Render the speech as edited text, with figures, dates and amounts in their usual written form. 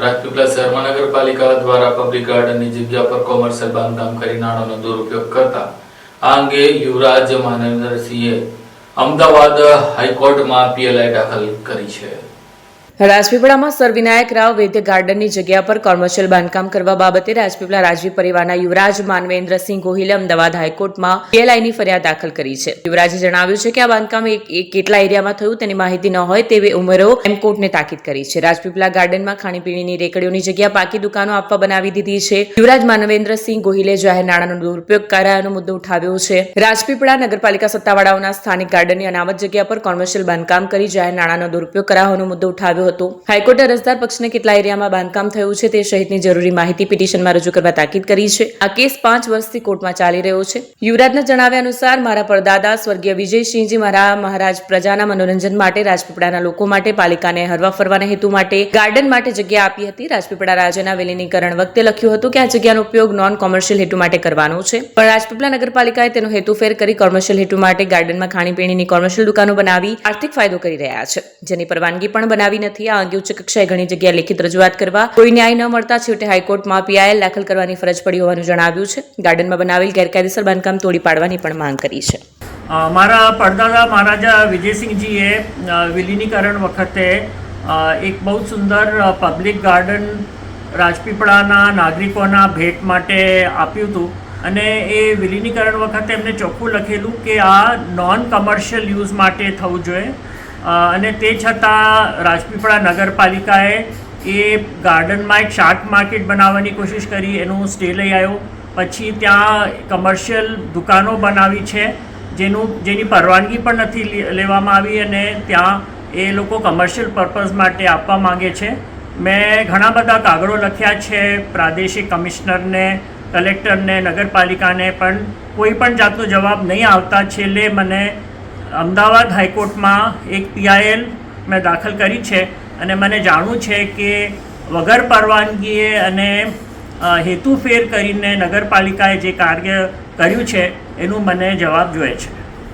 રાજપીપળા શહેરમાં નગરપાલિકા દ્વારા પબ્લિક ગાર્ડનની જગ્યા પર કોમર્શિયલ બાંધકામ કરી નાણાંનો દુરુપયોગ કરતા આ અંગે યુવરાજ માનવેન્દ્રસિંહે અમદાવાદ હાઈકોર્ટમાં પીએલઆઈ દાખલ કરી છે. રાજપીપળામાં સર વિનાયક રાવ વૈદ્ય ગાર્ડનની જગ્યા પર કોમર્શિયલ બાંધકામ કરવા બાબતે રાજપીપળા રાજવી પરિવારના યુવરાજ માનવેન્દ્રસિંહ ગોહિલે અમદાવાદ હાઈકોર્ટમાં પીએલઆઈની ફરિયાદ દાખલ કરી છે. યુવરાજે જણાવ્યું છે કે આ બાંધકામ કેટલા એરિયામાં થયું તેની માહિતી ન હોય તેવી ઉમેરો કોર્ટને તાકીદ કરી છે. રાજપીપળા ગાર્ડનમાં ખાણીપીણીની રેકડીઓની જગ્યા પાકી દુકાનો આપવા બનાવી દીધી છે. યુવરાજ માનવેન્દ્રસિંહ ગોહિલે જાહેર નાણાંનો દુરુપયોગ કરાયાનો મુદ્દો ઉઠાવ્યો છે. રાજપીપળા નગરપાલિકા સત્તાવાળાઓના સ્થાનિક ગાર્ડનની અનામત જગ્યા પર કોમર્શિયલ બાંધકામ કરી જાહેર નાણાંનો દુરુપયોગ કરાવાનો મુદ્દો ઉઠાવ્યો. હાઈકોર્ટે અરજદાર પક્ષને કેટલા એરિયામાં બાંધકામ થયું છે તે સહિતની જરૂરી માહિતી પિટિશનમાં રજૂ કરવા તાકીદ કરી છે. આ કેસ 5 વર્ષથી કોર્ટમાં ચાલી રહ્યો છે. યુવરાજના જણાવ્યા અનુસાર મારા પરદાદા સ્વર્ગીય વિજયસિંહજી મહારાજ પ્રજાના મનોરંજન માટે રાજપીપળાના લોકો માટે પાલિકાને હરવા ફરવાના હેતુ માટે ગાર્ડન માટે જગ્યા આપી હતી. રાજપીપળા રાજ્યના વિલીનીકરણ વખતે લખ્યું હતું કે આ જગ્યાનો ઉપયોગ નોન કોમર્શિયલ હેતુ માટે કરવાનો છે, પણ રાજપીપળા નગરપાલિકાએ તેનો હેતુફેર કરી કોમર્શિયલ હેતુ માટે ગાર્ડનમાં ખાણીપીણીની કોમર્શિયલ દુકાનો બનાવી આર્થિક ફાયદો કરી રહ્યા છે, જેની પરવાનગી પણ બનાવી નથી. આ અંગે ઉચ્ચ કક્ષાએ ઘણી જગ્યાએ લેખિત રજૂઆત કરવા કોઈ ન્યાય ન મળતા છેવટે હાઈકોર્ટમાં પીઆઈએલ દાખલ કરવાની ફરજ પડી હોવાનું જણાવ્યું છે. ગાર્ડનમાં બનાવેલ ગેરકાયદેસર બાંધકામ તોડી પાડવાની પણ માંગ કરી છે. મારા પરદાદા મહારાજા વિજયસિંહજીએ વિલીનીકરણ વખતે એક બહુ સુંદર પબ્લિક ગાર્ડન રાજપીપળાના નાગરિકોના ભેટ માટે આપ્યું હતું અને એ વિલીનીકરણ વખતે એમને ચોખ્ખું લખેલું કે આ નોન કમર્શિયલ યુઝ માટે થવું જોઈએ અને તે છતાં રાજપીપળા નગરપાલિકાએ એ ગાર્ડનમાં એક શાક માર્કેટ બનાવવાની કોશિશ કરી, એનું સ્ટે લઈ આવ્યો. પછી ત્યાં કમર્શિયલ દુકાનો બનાવી છે જેની પરવાનગી પણ નથી લેવામાં આવી અને ત્યાં એ લોકો કમર્શિયલ પર્પઝ માટે આપવા માંગે છે. મેં ઘણા બધા કાગળો લખ્યા છે પ્રાદેશિક કમિશનરને, કલેક્ટરને, નગરપાલિકાને, પણ કોઈ પણ જાતનો જવાબ નહીં આવતા છેલ્લે મને અમદાવાદ હાઈકોર્ટમાં એક પીઆઈએલ મેં દાખલ કરી છે અને મને જાણવું છે કે વગર પરવાનગીએ અને હેતુફેર કરીને નગરપાલિકાએ જે કાર્ય કર્યું છે એનું મને જવાબ જોઈએ છે.